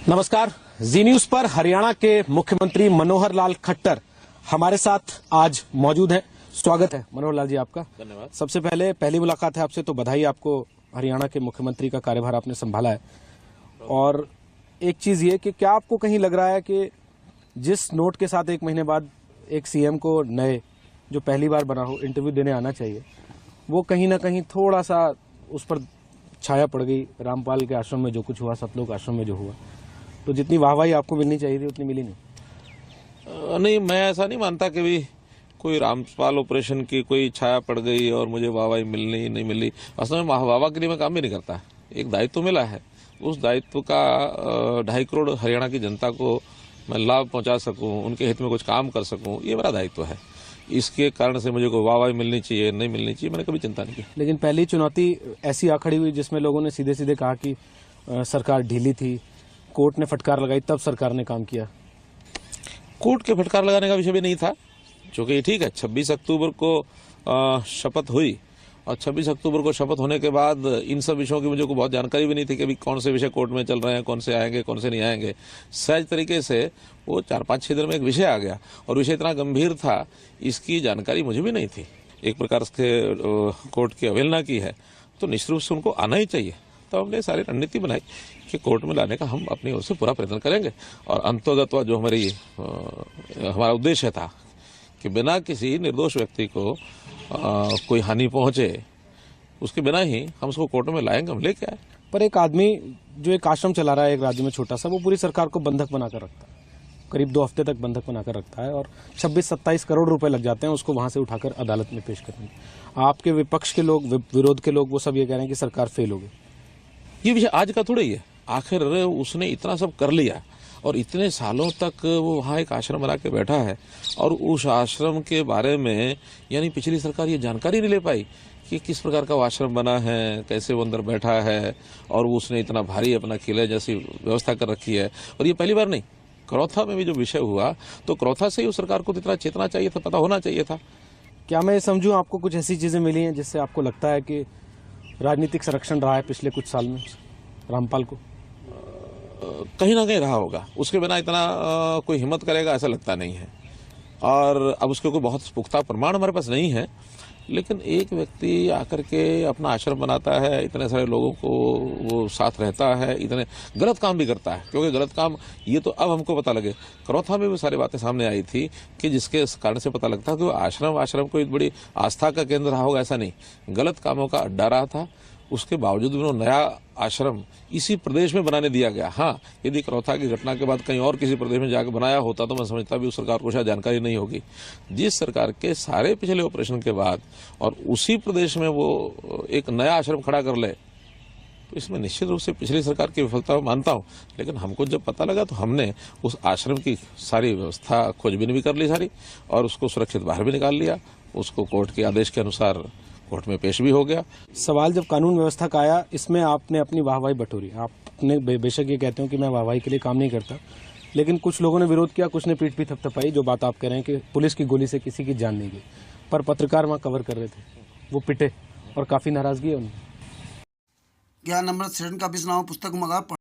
नमस्कार। जी न्यूज पर हरियाणा के मुख्यमंत्री मनोहर लाल खट्टर हमारे साथ आज मौजूद हैं। स्वागत है मनोहर लाल जी आपका। धन्यवाद। सबसे पहले पहली मुलाकात है आपसे, तो बधाई आपको, हरियाणा के मुख्यमंत्री का कार्यभार आपने संभाला है। और एक चीज ये कि क्या आपको कहीं लग रहा है कि जिस नोट के साथ 1 महीने बाद एक सीएम को नए जो पहली बार बना हो इंटरव्यू देने आना चाहिए, वो कहीं ना कहीं थोड़ा सा उस पर छाया पड़ गई? रामपाल के आश्रम में जो कुछ हुआ, सतलोक आश्रम में जो हुआ, तो जितनी वाहवाही आपको मिलनी चाहिए थी उतनी मिली नहीं। नहीं, मैं ऐसा नहीं मानता कि भी कोई रामपाल ऑपरेशन की कोई छाया पड़ गई और मुझे वाहवाही मिलनी नहीं मिली। असल में वाहवा के लिए मैं काम भी नहीं करता। एक दायित्व मिला है, उस दायित्व का 2.5 करोड़ हरियाणा की जनता को मैं लाभ पहुंचा सकूं, उनके हित में कुछ काम कर सकूं, ये मेरा दायित्व है। इसके कारण से मुझे कोई वाहवाही मिलनी चाहिए नहीं मिलनी चाहिए, मैंने कभी चिंता नहीं की। लेकिन पहली चुनौती ऐसी आ खड़ी हुई जिसमें लोगों ने सीधे सीधे कहा कि सरकार ढीली थी, कोर्ट ने फटकार लगाई, तब सरकार ने काम किया। कोर्ट के फटकार लगाने का विषय भी नहीं था, क्योंकि ठीक है 26 अक्टूबर को शपथ हुई और 26 अक्टूबर को शपथ होने के बाद इन सब विषयों की मुझे को बहुत जानकारी भी नहीं थी कि अभी कौन से विषय कोर्ट में चल रहे हैं, कौन से आएंगे कौन से नहीं आएंगे। सहज तरीके से वो 4-5-6 दिन में एक विषय आ गया और विषय इतना गंभीर था, इसकी जानकारी मुझे भी नहीं थी। एक प्रकार से कोर्ट की अवहेलना की है, तो निश्चित रूप से उनको आना ही चाहिए। तो हमने सारी रणनीति बनाई कि कोर्ट में लाने का हम अपनी ओर से पूरा प्रयत्न करेंगे। और अंतोगत जो हमारा उद्देश्य था कि बिना किसी निर्दोष व्यक्ति को कोई हानि पहुंचे, उसके बिना ही हम उसको कोर्ट में लाएंगे, हम लेके आए। पर एक आदमी जो एक आश्रम चला रहा है एक राज्य में छोटा सा, वो पूरी सरकार को बंधक बनाकर रखता है, करीब 2 हफ्ते तक बंधक बनाकर रखता है और 26-27 करोड़ रुपए लग जाते हैं उसको वहां से उठाकर अदालत में पेश करने में। आपके विपक्ष के लोग, विरोध के लोग, वो सब ये कह रहे हैं कि सरकार फेल होगी। ये विषय आज का थोड़ा ही है। आखिर उसने इतना सब कर लिया और इतने सालों तक वो वहाँ एक आश्रम बना के बैठा है और उस आश्रम के बारे में यानी पिछली सरकार ये जानकारी नहीं ले पाई कि किस प्रकार का वो आश्रम बना है, कैसे वो अंदर बैठा है, और उसने इतना भारी अपना किले जैसी व्यवस्था कर रखी है। और ये पहली बार नहीं, करौथा में भी जो विषय हुआ, तो करौथा से ही उस सरकार को इतना चेतना चाहिए था, पता होना चाहिए था। क्या मैं समझूं आपको कुछ ऐसी चीजें मिली हैं जिससे आपको लगता है कि राजनीतिक संरक्षण रहा है पिछले कुछ साल में रामपाल को? कहीं ना कहीं रहा होगा, उसके बिना इतना कोई हिम्मत करेगा ऐसा लगता नहीं है। और अब उसके कोई बहुत पुख्ता प्रमाण हमारे पास नहीं है, लेकिन एक व्यक्ति आकर के अपना आश्रम बनाता है, इतने सारे लोगों को वो साथ रहता है, इतने गलत काम भी करता है, क्योंकि गलत काम ये तो अब हमको पता लगे। करौथा में भी सारी बातें सामने आई थी कि जिसके कारण से पता लगता है कि वो आश्रम कोई बड़ी आस्था का केंद्र रहा होगा, ऐसा नहीं, गलत कामों का अड्डा रहा था। उसके बावजूद भी नया आश्रम इसी प्रदेश में बनाने दिया गया। हाँ, यदि करौथा की घटना के बाद कहीं और किसी प्रदेश में जाकर बनाया होता तो मैं समझता भी उस सरकार को शायद जानकारी नहीं होगी। जिस सरकार के सारे पिछले ऑपरेशन के बाद और उसी प्रदेश में वो एक नया आश्रम खड़ा कर ले, तो इसमें निश्चित रूप से पिछली सरकार की विफलता मानता हूँ। लेकिन हमको जब पता लगा तो हमने उस आश्रम की सारी व्यवस्था खोजबीन भी कर ली सारी, और उसको सुरक्षित बाहर भी निकाल लिया। उसको कोर्ट के आदेश के अनुसार कोर्ट में पेश भी हो गया। सवाल जब कानून व्यवस्था का आया, इसमें आपने अपनी वाहवाही बटोरी। आपने बेशक ये कहते हो कि मैं वाहवाही के लिए काम नहीं करता, लेकिन कुछ लोगों ने विरोध किया, कुछ ने पीठ भी थपथपाई। जो बात आप कह रहे हैं कि पुलिस की गोली से किसी की जान नहीं गई, पर पत्रकार वहां कवर कर रहे थे, वो पिटे और काफी नाराजगी है उनमें। ज्ञान अमृत शरण का भी सुनाओ पुस्तक मंगा